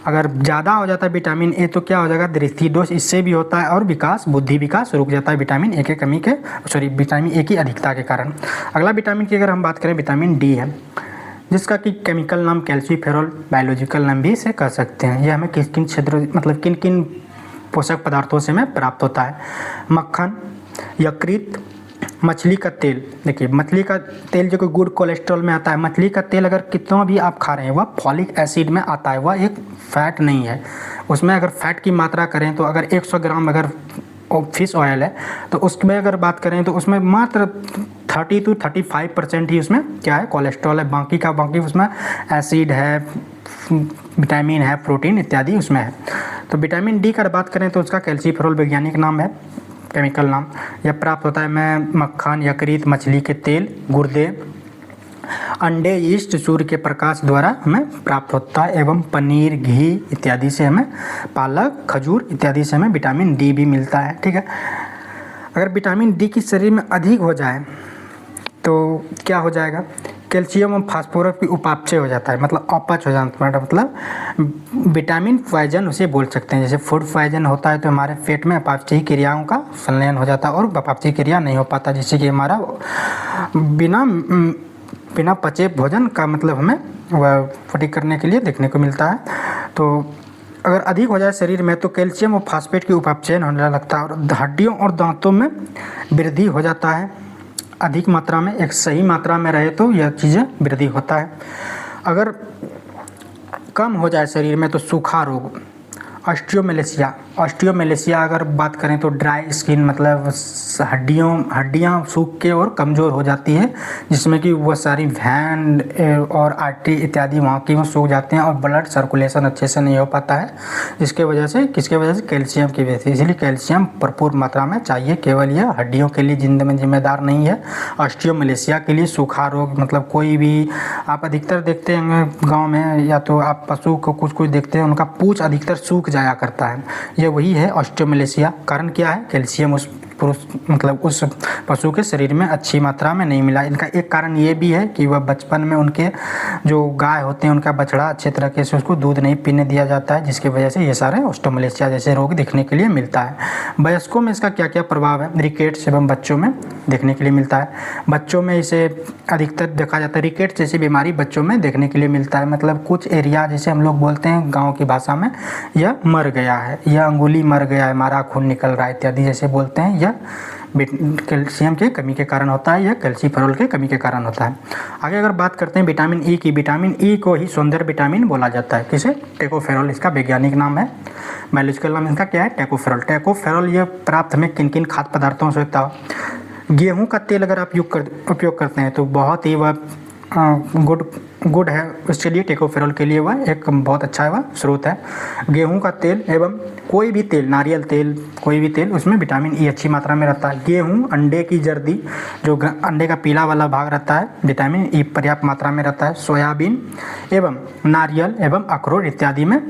अगर ज़्यादा हो जाता है विटामिन ए तो क्या हो जाएगा? दृष्टिदोष इससे भी होता है और बुद्धि विकास रुक जाता है विटामिन ए के कमी के, विटामिन ए की अधिकता के कारण। अगला विटामिन की अगर हम बात करें, विटामिन डी है, जिसका कि केमिकल नाम कैल्सीफेरॉल, बायोलॉजिकल नाम भी इसे कह सकते हैं। यह हमें किन किन क्षेत्रों, मतलब किन किन पोषक पदार्थों से हमें प्राप्त होता है? मक्खन, यकृत, मछली का तेल। देखिए, मछली का तेल जो कि गुड कोलेस्ट्रॉल में आता है। मछली का तेल अगर कितना भी आप खा रहे हैं वह फॉलिक एसिड में आता है, वह एक फैट नहीं है। उसमें अगर फैट की मात्रा करें तो अगर 100 ग्राम अगर फिश ऑयल है तो उसमें अगर बात करें तो उसमें मात्र 30 to 35% ही उसमें क्या है? कोलेस्ट्रॉल है। बाकी उसमें एसिड है, विटामिन है, प्रोटीन इत्यादि उसमें है। तो विटामिन डी का बात करें तो उसका कैल्सीफेरॉल वैज्ञानिक नाम है, केमिकल नाम। यह प्राप्त होता है मक्खन, यकृत, मछली के तेल, गुर्दे, अंडे, यीस्ट, सूर्य के प्रकाश द्वारा हमें प्राप्त होता है एवं पनीर, घी इत्यादि से हमें, पालक, खजूर इत्यादि से हमें विटामिन डी भी मिलता है। ठीक है। अगर विटामिन डी की शरीर में अधिक हो जाए तो क्या हो जाएगा? कैल्शियम और फास्फोरस की उपापचय हो जाता है, मतलब अपच हो जाता है, मतलब विटामिन पॉइजन उसे बोल सकते हैं। जैसे फूड पॉइजन होता है तो हमारे पेट में अपापचयी क्रियाओं का संलयन हो जाता है और अपापचयी क्रिया नहीं हो पाता, जिससे कि हमारा बिना पचे भोजन का मतलब हमें वह फटीक करने के लिए देखने को मिलता है। तो अगर अधिक हो जाए शरीर में तो कैल्शियम और फास्फेट की उपापचयन होने लगता है और हड्डियों और दांतों में वृद्धि हो जाता है। अधिक मात्रा में, एक सही मात्रा में रहे तो यह चीज़ें वृद्धि होता है। अगर कम हो जाए शरीर में तो सूखा रोग, ऑस्टियोमेलेसिया अगर बात करें तो ड्राई स्किन, मतलब हड्डियाँ सूख के और कमज़ोर हो जाती है, जिसमें कि वह सारी वैन और आर्टरी इत्यादि वहाँ की वो सूख जाते हैं और ब्लड सर्कुलेशन अच्छे से नहीं हो पाता है, किसके वजह से? कैल्शियम की वजह से। इसलिए कैल्शियम भरपूर मात्रा में चाहिए। केवल यह हड्डियों के लिए जिम्मेदार नहीं है। ऑस्टियोमेलेसिया के लिए सूखा रोग, मतलब कोई भी आप अधिकतर देखते हैं गाँव में, या तो आप पशु को कुछ देखते हैं उनका पूँछ अधिकतर सूख जाया करता है, यह वही है ऑस्टियोमेलेसिया। कारण क्या है? कैल्शियम उस पुरुष मतलब उस पशु के शरीर में अच्छी मात्रा में नहीं मिला। इनका एक कारण ये भी है कि वह बचपन में उनके जो गाय होते हैं उनका बछड़ा अच्छे तरीके से उसको दूध नहीं पीने दिया जाता है, जिसकी वजह से ये सारे ऑस्टोमलेशिया जैसे रोग देखने के लिए मिलता है। वयस्कों में इसका क्या क्या प्रभाव है, रिकेट्स एवं बच्चों में देखने के लिए मिलता है। बच्चों में इसे अधिकतर देखा जाता है, रिकेट्स जैसी बीमारी बच्चों में देखने के लिए मिलता है। मतलब कुछ एरिया जैसे हम लोग बोलते हैं गाँव की भाषा में, यह मर गया है, यह अंगुली मर गया है, मारा खून निकल रहा है इत्यादि जैसे बोलते हैं, यह कैल्शियम के कमी के कारण होता है या कैल्सीफेरॉल के कमी के कारण होता है। आगे अगर बात करते हैं विटामिन ई की, विटामिन ई को ही सौंदर्य विटामिन बोला जाता है। किसे? टेकोफेरॉल इसका वैज्ञानिक नाम है, बायोलॉजिकल नाम इसका क्या है? टेकोफेरॉल। टेकोफेरॉल यह प्राप्त हमें किन किन खाद्य पदार्थों से होता है? गेहूँ का तेल अगर आप उपयोग करते हैं तो बहुत ही वह गुड है उसके लिए, टेकोफेरॉल के लिए वह एक बहुत अच्छा वह स्रोत है। गेहूं का तेल एवं कोई भी तेल, नारियल तेल, कोई भी तेल, उसमें विटामिन ई अच्छी मात्रा में रहता है। गेहूं, अंडे की जर्दी, जो अंडे का पीला वाला भाग रहता है, विटामिन ई पर्याप्त मात्रा में रहता है। सोयाबीन एवं नारियल एवं अखरोट इत्यादि में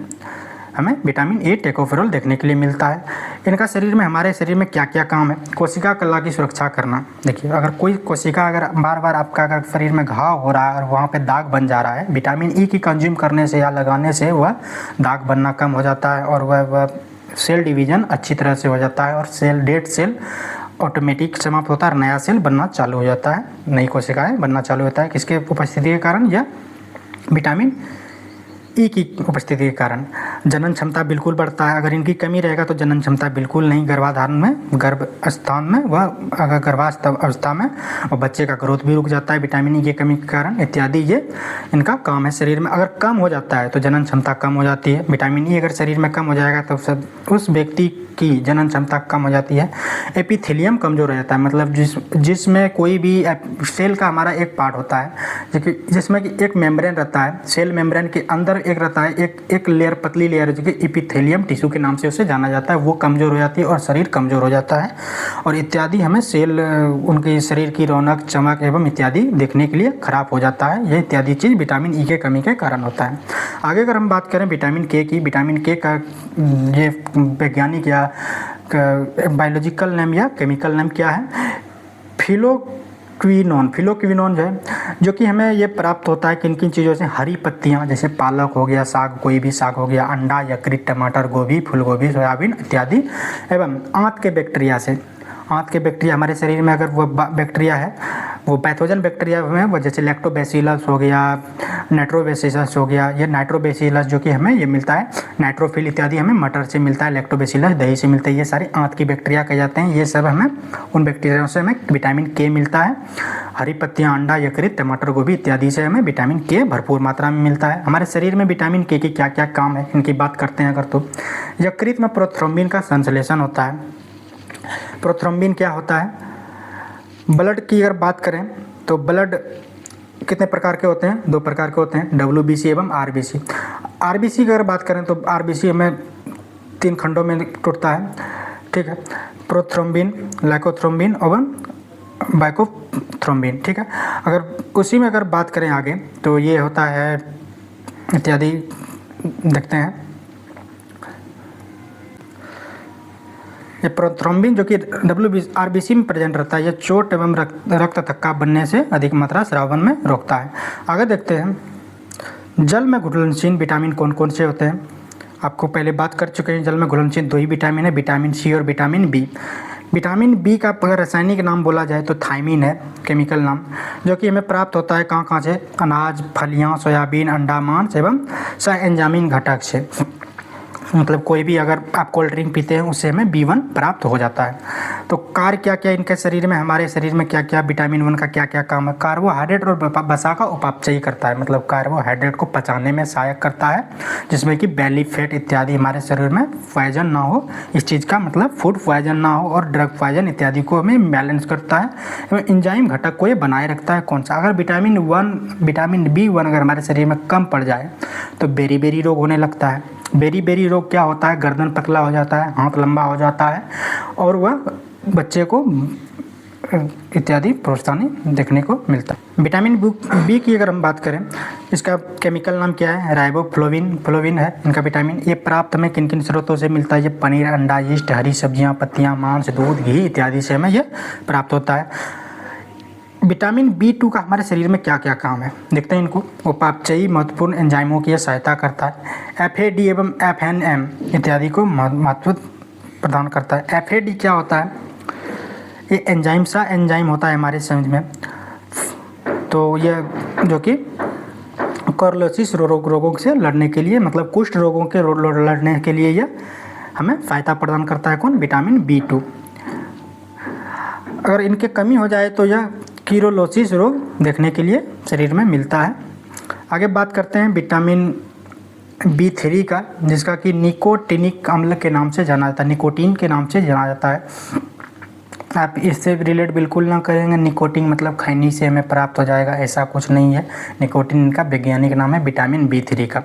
हमें विटामिन ए, टेकोफेरॉल देखने के लिए मिलता है। इनका शरीर में, हमारे शरीर में क्या क्या काम है? कोशिका कला की सुरक्षा करना। देखिए, अगर कोई कोशिका अगर बार बार आपका अगर शरीर में घाव हो रहा है और वहाँ पे दाग बन जा रहा है, विटामिन ई की कंज्यूम करने से या लगाने से वह दाग बनना कम हो जाता है और वह सेल डिवीजन अच्छी तरह से हो जाता है और डेड सेल ऑटोमेटिक समाप्त होता है, नया सेल बनना चालू हो जाता है, नई कोशिकाएँ बनना चालू होता है। किसके उपस्थिति के कारण? यह विटामिन ई की उपस्थिति के कारण। जनन क्षमता बिल्कुल बढ़ता है। अगर इनकी कमी रहेगा तो जनन क्षमता बिल्कुल नहीं, गर्भाधारण में, गर्भ स्थान में, वह अगर गर्भावस्था में और बच्चे का ग्रोथ भी रुक जाता है विटामिन ई की कमी के कारण इत्यादि। ये इनका काम है शरीर में। अगर कम हो जाता है तो जनन क्षमता कम हो जाती है। विटामिन ई अगर शरीर में कम हो जाएगा तो उस व्यक्ति की जनन क्षमता कम हो जाती है। एपिथेलियम कमजोर हो जाता है, मतलब जिसमें कोई भी सेल का हमारा एक पार्ट होता है जिसमें कि एक मेम्ब्रेन रहता है, सेल मेम्ब्रेन के अंदर एक रहता है, एक लेयर, पतली लेयर जो कि एपिथेलियम टिश्यू के नाम से उसे जाना जाता है, वो कमजोर हो जाती है और शरीर कमजोर हो जाता है और इत्यादि। हमें सेल, उनके शरीर की रौनक, चमक एवं इत्यादि देखने के लिए खराब हो जाता है। ये इत्यादि चीज़ विटामिन ई के कमी के कारण होता है। आगे अगर हम बात करें विटामिन के की, विटामिन के का ये वैज्ञानिक या बायोलॉजिकल नेम या केमिकल नेम क्या है? फिलोक्विनोन जो कि हमें ये प्राप्त होता है किन किन चीज़ों से? हरी पत्तियाँ, जैसे पालक हो गया, साग, कोई भी साग हो गया, अंडा, यकृत, टमाटर, गोभी, फूलगोभी, सोयाबीन इत्यादि, एवं आंत के बैक्टीरिया से। आंत के बैक्टीरिया हमारे शरीर में अगर वो बैक्टीरिया है, वो पैथोजन बैक्टीरिया में, वो जैसे लैक्टोबैसिलस हो गया, नाइट्रोबैसिलस हो गया, ये नाइट्रोबैसिलस जो कि हमें ये मिलता है, नाइट्रोफिल इत्यादि हमें मटर से मिलता है, लैक्टोबैसिलस दही से मिलता है, ये सारे आंत की बैक्टीरिया कह जाते हैं। ये सब हमें उन बैक्टीरिया से हमें विटामिन के मिलता है। हरी पत्तियाँ, अंडा, यकृत, टमाटर, गोभी इत्यादि से हमें विटामिन के भरपूर मात्रा में मिलता है। हमारे शरीर में विटामिन के क्या क्या काम है, इनकी बात करते हैं अगर तो यकृत में प्रोथ्रोम्बिन का संश्लेषण होता है। प्रोथ्रोम्बिन क्या होता है? ब्लड की अगर बात करें तो ब्लड कितने प्रकार के होते हैं? 2 प्रकार के होते हैं, WBC एवं RBC। RBC की अगर बात करें तो RBC हमें 3 खंडों में टूटता है, ठीक है? प्रोथ्रोम्बिन, लाइकोथ्रोम्बिन एवं बाइकोथ्रोम्बिन, ठीक है? अगर उसी में अगर बात करें आगे तो ये होता है इत्यादि, देखते हैं। ये प्रोथ्रोम्बिन जो कि RBC में प्रेजेंट रहता है, ये चोट एवं रक्त थक्का बनने से अधिक मात्रा स्रावन में रोकता है। आगे देखते हैं जल में घुलनशील विटामिन कौन कौन से होते हैं? आपको पहले बात कर चुके हैं, जल में घुलनशील 2 ही विटामिन है, विटामिन सी और विटामिन बी। विटामिन बी का अगर रासायनिक नाम बोला जाए तो थायमिन है, केमिकल नाम, जो कि हमें प्राप्त होता है कहाँ से? अनाज, फलियाँ, सोयाबीन, अंडा, मांस एवं सह-एंजाइमी घटक से। मतलब कोई भी अगर आप कोल्ड ड्रिंक पीते हैं उससे हमें B1 प्राप्त हो जाता है। तो कार्य क्या क्या इनके शरीर में, हमारे शरीर में क्या क्या विटामिन 1 का क्या क्या काम है? कार्बोहाइड्रेट और वसा का उपापचय करता है, मतलब कार्बोहाइड्रेट को पचाने में सहायक करता है, जिसमें कि बेली फैट इत्यादि हमारे शरीर में पॉइजन ना हो, इस चीज़ का मतलब फूड पॉइजन ना हो और ड्रग पॉइजन इत्यादि को हमें बैलेंस करता है एवं एंजाइम घटक को ये बनाए रखता है। कौन सा? अगर विटामिन B1 अगर हमारे शरीर में कम पड़ जाए तो बेरी रोग होने लगता है। बेरी रोग क्या होता है? गर्दन पतला हो जाता है, हाथ लंबा हो जाता है और वह बच्चे को इत्यादि परेशानी देखने को मिलता है। विटामिन बी की अगर हम बात करें, इसका केमिकल नाम क्या है? राइबोफ्लोविन है इनका विटामिन। ये प्राप्त हमें किन किन स्रोतों से मिलता है? ये पनीर, अंडा, यीस्ट, हरी सब्जियां, पत्तियां, मांस, दूध, घी इत्यादि से हमें ये प्राप्त होता है। विटामिन B2 का हमारे शरीर में क्या क्या काम है देखते हैं इनको। उपापचयी महत्वपूर्ण एंजाइमों की यह सहायता करता है। FAD एवं FNM इत्यादि को महत्व प्रदान करता है। FAD क्या होता है? ये एंजाइम होता है हमारे शरीर में, तो यह जो कि कोर्लोसिस रोगों से लड़ने के लिए, मतलब कुष्ठ रोगों के लड़ने के लिए यह हमें सहायता प्रदान करता है। कौन? Vitamin B2। अगर इनके कमी हो जाए तो यह किरोलोसिस रोग देखने के लिए शरीर में मिलता है। आगे बात करते हैं विटामिन B3 का, जिसका कि निकोटिनिक अम्ल के नाम से जाना जाता है, निकोटीन के नाम से जाना जाता है। आप इससे रिलेट बिल्कुल ना करेंगे निकोटीन मतलब खैनी से हमें प्राप्त हो जाएगा, ऐसा कुछ नहीं है। निकोटीन का वैज्ञानिक नाम है विटामिन B3 का।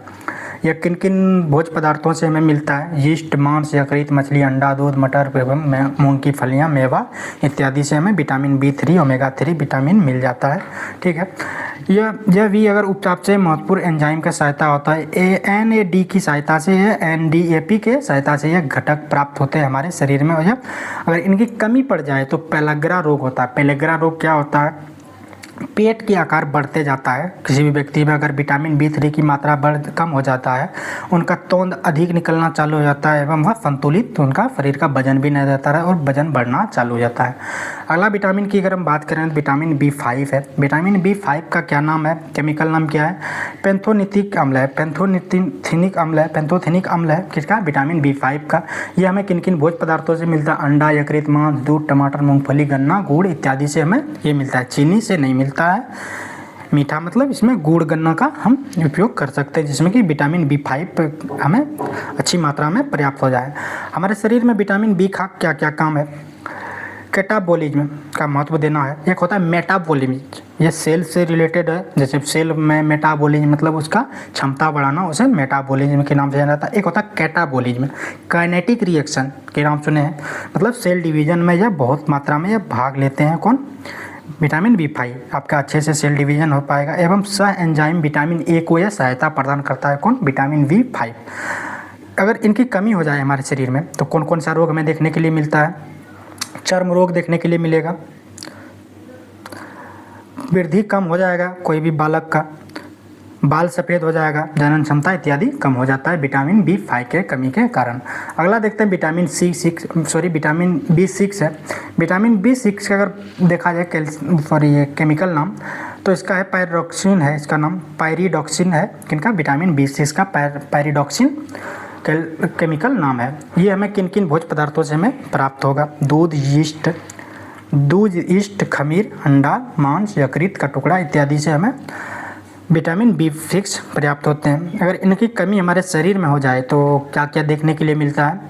यह किन किन भोज्य पदार्थों से हमें मिलता है? यीस्ट, मांस, यकृत, मछली, अंडा, दूध, मटर एवं मूंग की फलियां, मेवा इत्यादि से हमें विटामिन B3 ओमेगा 3 विटामिन मिल जाता है। ठीक है, यह भी अगर उपचार महत्वपूर्ण एंजाइम का सहायता होता है। NAD की सहायता से, NDAP के सहायता से यह घटक प्राप्त होते हैं हमारे शरीर में। और अगर इनकी कमी पड़ जाए तो पेलग्रा रोग होता है। पेलग्रा रोग क्या होता है? पेट की आकार बढ़ते जाता है। किसी भी व्यक्ति में अगर विटामिन B3 की मात्रा कम हो जाता है, उनका तोंद अधिक निकलना चालू हो जाता है एवं वह संतुलित, तो उनका शरीर का वजन भी नहीं रहता है और वजन बढ़ना चालू हो जाता है। अगला विटामिन की अगर हम बात करें तो विटामिन B5 है। विटामिन B5 का क्या नाम है? केमिकल नाम क्या है? पैंथोनिथिक अम्ल है। पैंथोथिनिक अम्ल है किसका? विटामिन B5 का। ये हमें किन किन भोज्य पदार्थों से मिलता है? अंडा, यकृत, मांस, दूध, टमाटर, मूंगफली, गन्ना, गुड़ इत्यादि से हमें ये मिलता है। चीनी से नहीं मिलता है। मीठा मतलब इसमें गुड़, गन्ना का हम उपयोग कर सकते हैं, जिसमें कि विटामिन B5 हमें अच्छी मात्रा में पर्याप्त हो जाए। हमारे शरीर में विटामिन B का क्या क्या काम है? कैटाबॉलिज्म का महत्व देना है। एक होता है मेटाबॉलिज्म, ये सेल से रिलेटेड है। जैसे सेल में मेटाबॉलिज्म मतलब उसका क्षमता बढ़ाना, उसे मेटाबॉलिज्म के नाम से जाना जाता है। एक होता है कैटाबॉलिज्म, काइनेटिक रिएक्शन के नाम सुने हैं, मतलब सेल डिवीजन में यह बहुत मात्रा में यह भाग लेते हैं। कौन? विटामिन B5 आपका अच्छे से सेल डिवीजन हो पाएगा। एवं सह एंजाइम विटामिन A को यह सहायता प्रदान करता है। कौन? Vitamin B5। अगर इनकी कमी हो जाए हमारे शरीर में तो कौन कौन सा रोग हमें देखने के लिए मिलता है? चर्म रोग देखने के लिए मिलेगा, वृद्धि कम हो जाएगा कोई भी बालक का, बाल सफ़ेद हो जाएगा, जनन क्षमता इत्यादि कम हो जाता है विटामिन B5 के कमी के कारण। अगला देखते हैं विटामिन B6 है। विटामिन B6 का अगर देखा जाए ये केमिकल नाम, तो इसका है पायरोक्सिन है, इसका नाम पायरिडॉक्सिन है। किनका? विटामिन B6 का पायरिडॉक्सिन केमिकल नाम है। ये हमें किन किन भोज्य पदार्थों से हमें प्राप्त होगा? दूध, यीस्ट, खमीर, अंडा, मांस, यकृत का टुकड़ा इत्यादि से हमें विटामिन B6 पर्याप्त होते हैं। अगर इनकी कमी हमारे शरीर में हो जाए तो क्या क्या देखने के लिए मिलता है?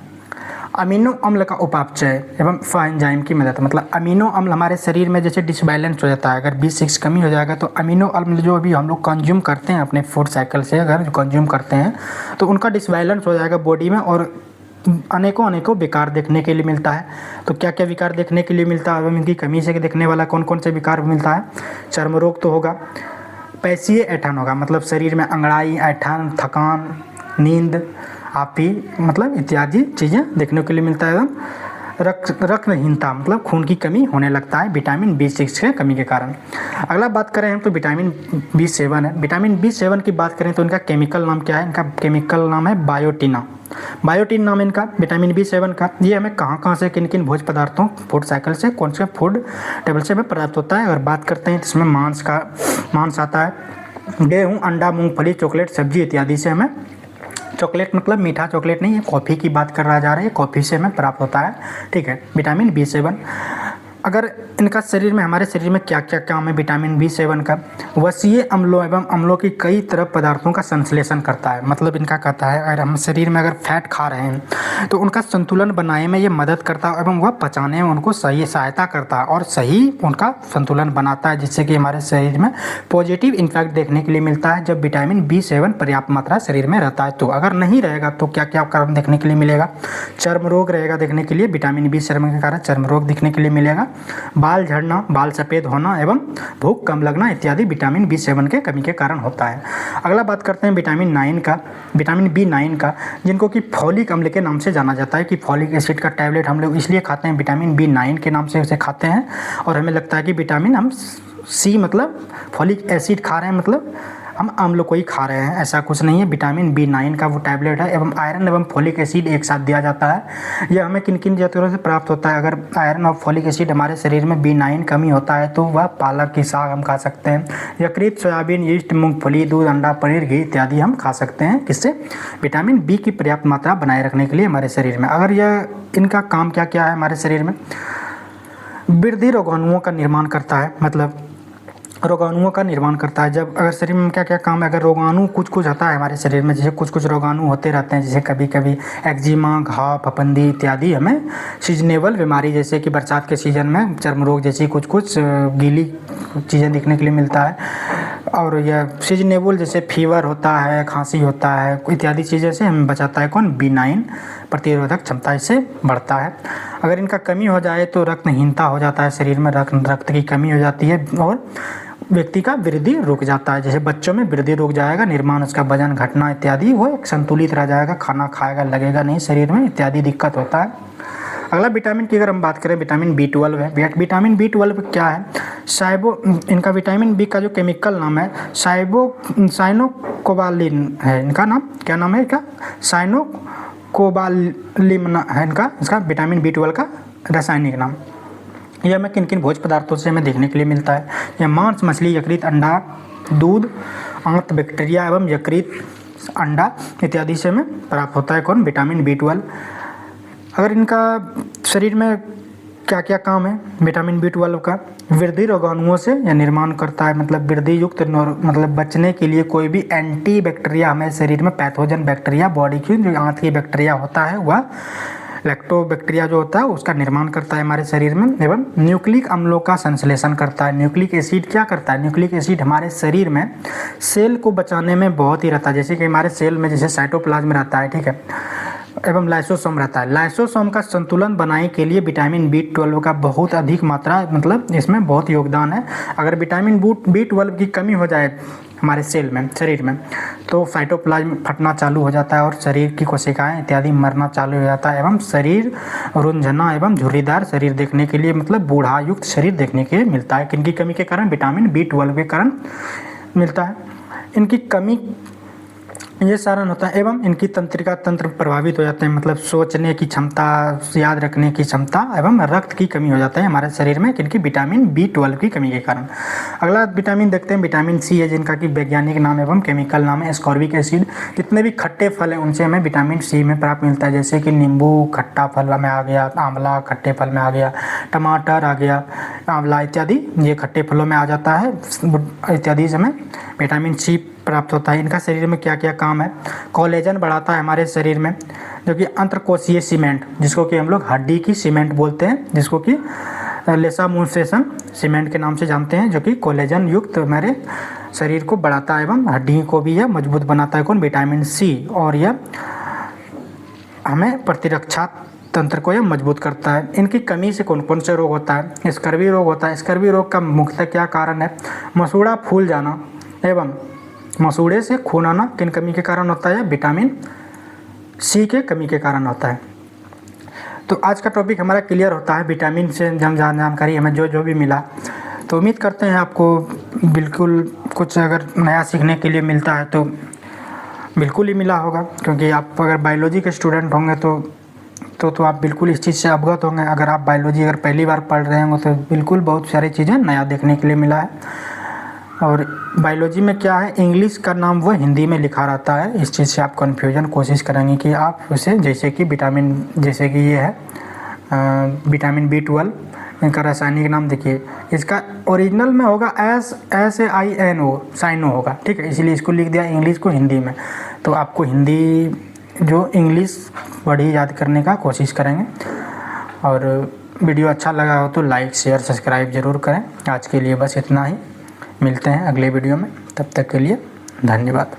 अमीनो अम्ल का उपापचय एवं एंजाइम की मदद, मतलब अमीनो अम्ल हमारे शरीर में जैसे डिसबैलेंस हो जाता है, अगर B6 कमी हो जाएगा तो अमीनो अम्ल जो अभी हम लोग कंज्यूम करते हैं अपने फूड साइकिल से, अगर कंज्यूम करते हैं तो उनका डिसबैलेंस हो जाएगा बॉडी में और अनेकों विकार देखने के लिए मिलता है। तो क्या क्या विकार देखने के लिए मिलता है एवं इनकी कमी से देखने वाला कौन कौन से विकार मिलता है? चर्म रोग तो होगा, पेशीय ऐंठन होगा, मतलब शरीर में अंगड़ाई, ऐंठन, थकान, नींद, आपी मतलब इत्यादि चीज़ें देखने के लिए मिलता है। एवं रक्तहीनता मतलब खून की कमी होने लगता है विटामिन B6 के कमी के कारण। अगला बात करें हम तो विटामिन B7 है। विटामिन B7 की बात करें तो इनका केमिकल नाम क्या है? इनका केमिकल नाम है बायोटिन नाम है इनका विटामिन B7 का। ये हमें कहाँ से किन किन भोज्य पदार्थों फूड साइकिल से कौन से फूड टेबल से हमें प्राप्त होता है? अगर बात करते हैं तो इसमें मांस आता है, गेहूँ, अंडा, मूंगफली, चॉकलेट, सब्जी इत्यादि से हमें, चॉकलेट मतलब मीठा चॉकलेट नहीं है, कॉफ़ी की बात कर रहा जा रहा है, कॉफ़ी से हमें प्राप्त होता है। ठीक है, विटामिन B7। अगर इनका शरीर में, हमारे शरीर में क्या क्या काम है विटामिन B7 का? वसीय अम्लों एवं अम्लों की कई तरह पदार्थों का संश्लेषण करता है। मतलब इनका कहता है अगर हम शरीर में अगर फैट खा रहे हैं तो उनका संतुलन बनाने में ये मदद करता है एवं वह पचाने में उनको सही सहायता करता है और सही उनका संतुलन बनाता है, जिससे कि हमारे शरीर में पॉजिटिव इम्पैक्ट देखने के लिए मिलता है जब विटामिन B7 पर्याप्त मात्रा शरीर में रहता है। तो अगर नहीं रहेगा तो क्या क्या कारण देखने के लिए मिलेगा? चर्म रोग रहेगा देखने के लिए, विटामिन B7 के कारण चर्म रोग देखने के लिए मिलेगा। बाल झड़ना, बाल सफ़ेद होना एवं भूख कम लगना इत्यादि विटामिन B7 के कमी के कारण होता है। अगला बात करते हैं विटामिन B9 का, जिनको कि फॉलिक अम्ल के नाम से जाना जाता है कि फॉलिक एसिड का टैबलेट हम लोग इसलिए खाते हैं, विटामिन B9 के नाम से उसे खाते हैं। और हमें लगता है कि विटामिन हम सी मतलब फॉलिक एसिड खा रहे हैं, मतलब हम अम्ल को ही खा रहे हैं, ऐसा कुछ नहीं है। विटामिन B9 का वो टैबलेट है एवं आयरन एवं फॉलिक एसिड एक साथ दिया जाता है। यह हमें किन किन जरूरतों से प्राप्त होता है? अगर आयरन और फॉलिक एसिड हमारे शरीर में B9 कमी होता है तो वह पालक की साग हम खा सकते हैं, यकृत, सोयाबीन, यीस्ट, मूंगफली, दूध, अंडा, पनीर, घी इत्यादि हम खा सकते हैं। किससे? विटामिन B की पर्याप्त मात्रा बनाए रखने के लिए हमारे शरीर में। अगर यह इनका काम क्या क्या है हमारे शरीर में? वृद्धि रोगाणुओं का निर्माण करता है, मतलब रोगाणुओं का निर्माण करता है। जब अगर शरीर में क्या क्या काम है, अगर रोगाणु कुछ होता है हमारे शरीर में, जैसे कुछ रोगाणु होते रहते हैं, जैसे कभी कभी एक्जिमा, घाव, फफूंदी इत्यादि हमें सीजनेबल बीमारी जैसे कि बरसात के सीजन में चर्म रोग जैसी कुछ गीली चीज़ें दिखने के लिए मिलता है। और यह सीजनेबल जैसे फीवर होता है, खांसी होता है इत्यादि चीज़ें से हमें बचाता है कौन? B9। प्रतिरोधक क्षमता इससे बढ़ता है। अगर इनका कमी हो जाए तो रक्तहीनता हो जाता है, शरीर में रक्त की कमी हो जाती है और व्यक्ति का वृद्धि रुक जाता है। जैसे बच्चों में वृद्धि रुक जाएगा, निर्माण, उसका वजन घटना इत्यादि वो एक संतुलित रह जाएगा, खाना खाएगा लगेगा नहीं शरीर में इत्यादि दिक्कत होता है। अगला विटामिन की अगर हम बात करें, विटामिन B12 है। विटामिन B12 क्या है? इनका विटामिन B का जो केमिकल नाम है साइनोकोबालिन है। इनका नाम क्या नाम है? इनका साइनोकोबालिन है इसका विटामिन B12 का रासायनिक नाम। यह हमें किन किन भोज्य पदार्थों से हमें देखने के लिए मिलता है? यह मांस, मछली, यकृत, अंडा, दूध, आंत, बैक्टीरिया एवं यकृत, अंडा इत्यादि से हमें प्राप्त होता है कौन? Vitamin B12। अगर इनका शरीर में क्या क्या काम है विटामिन B12 का? वृद्धि रोगाणुओं से यह निर्माण करता है, मतलब वृद्धि युक्त मतलब बचने के लिए कोई भी एंटी बैक्टीरिया हमें शरीर में, पैथोजन बैक्टीरिया, बॉडी की जो आंत की बैक्टीरिया होता है वह लैक्टोबैक्टीरिया जो होता है उसका निर्माण करता है हमारे शरीर में, एवं न्यूक्लिक अम्लों का संश्लेषण करता है। न्यूक्लिक एसिड क्या करता है? न्यूक्लिक एसिड हमारे शरीर में सेल को बचाने में बहुत ही रहता है। जैसे कि हमारे सेल में जैसे साइटोप्लाज्म रहता है, ठीक है, एवं लाइसोसोम रहता है। लाइसोसोम का संतुलन बनाने के लिए विटामिन B12 का बहुत अधिक मात्रा, मतलब इसमें बहुत योगदान है। अगर विटामिन B12 की कमी हो जाए हमारे सेल में, शरीर में, तो साइटोप्लाज्म फटना चालू हो जाता है और शरीर की कोशिकाएं इत्यादि मरना चालू हो जाता है एवं शरीर रुंझना एवं झुर्रीदार शरीर देखने के लिए, मतलब बूढ़ा युक्त शरीर देखने के लिए मिलता है। किनकी कमी के कारण? विटामिन B12 के कारण मिलता है। इनकी कमी ये सारण होता है एवं इनकी तंत्रिका तंत्र प्रभावित हो जाते हैं, मतलब सोचने की क्षमता, याद रखने की क्षमता एवं रक्त की कमी हो जाता है हमारे शरीर में किनकी? विटामिन B12 की कमी के कारण। अगला विटामिन देखते हैं, विटामिन C है, जिनका कि वैज्ञानिक नाम एवं केमिकल नाम है एस्कॉर्बिक एसिड। जितने भी खट्टे फल हैं उनसे हमें विटामिन C में प्राप्त मिलता है, जैसे कि नींबू खट्टा फल में आ गया, आंवला खट्टे फल में आ गया, टमाटर आ गया, आंवला इत्यादि ये खट्टे फलों में आ जाता है इत्यादि से हमें विटामिन C प्राप्त होता है। इनका शरीर में क्या क्या काम है? कोलेजन बढ़ाता है हमारे शरीर में, जो कि अंतरकोशीय सीमेंट, जिसको कि हम लोग हड्डी की सीमेंट बोलते हैं, जिसको कि लेसामुसेशन सीमेंट के नाम से जानते हैं, जो कि कोलेजन युक्त हमारे शरीर को बढ़ाता है एवं हड्डी को भी यह मजबूत बनाता है कौन? Vitamin C। और यह हमें प्रतिरक्षा तंत्र को यह मजबूत करता है। इनकी कमी से कौन कौन से रोग होता है? स्कर्वी रोग होता है। स्कर्वी रोग का मुख्यतः क्या कारण है? मसूड़ा फूल जाना एवं मसूड़े से खून आना किन कमी के कारण होता है? विटामिन C के कमी के कारण होता है। तो आज का टॉपिक हमारा क्लियर होता है, विटामिन से जानकारी हमें जो भी मिला। तो उम्मीद करते हैं आपको बिल्कुल कुछ अगर नया सीखने के लिए मिलता है तो बिल्कुल ही मिला होगा, क्योंकि आप अगर बायोलॉजी के स्टूडेंट होंगे तो आप बिल्कुल इस चीज़ से अवगत होंगे। अगर आप बायोलॉजी अगर पहली बार पढ़ रहे होंगे तो बिल्कुल बहुत सारी चीज़ें नया देखने के लिए मिला है। और बायोलॉजी में क्या है, इंग्लिश का नाम वो हिंदी में लिखा रहता है, इस चीज़ से आप कन्फ्यूजन कोशिश करेंगे कि आप उसे, जैसे कि विटामिन, जैसे कि ये है विटामिन B12, इनका रासायनिक नाम देखिए, इसका ओरिजिनल में होगा SAINO, साइनो होगा, ठीक है, इसीलिए इसको लिख दिया इंग्लिश को हिंदी में। तो आपको हिंदी जो इंग्लिश वर्ड ही याद करने का कोशिश करेंगे। और वीडियो अच्छा लगा हो तो लाइक शेयर सब्सक्राइब ज़रूर करें। आज के लिए बस इतना ही, मिलते हैं अगले वीडियो में, तब तक के लिए धन्यवाद।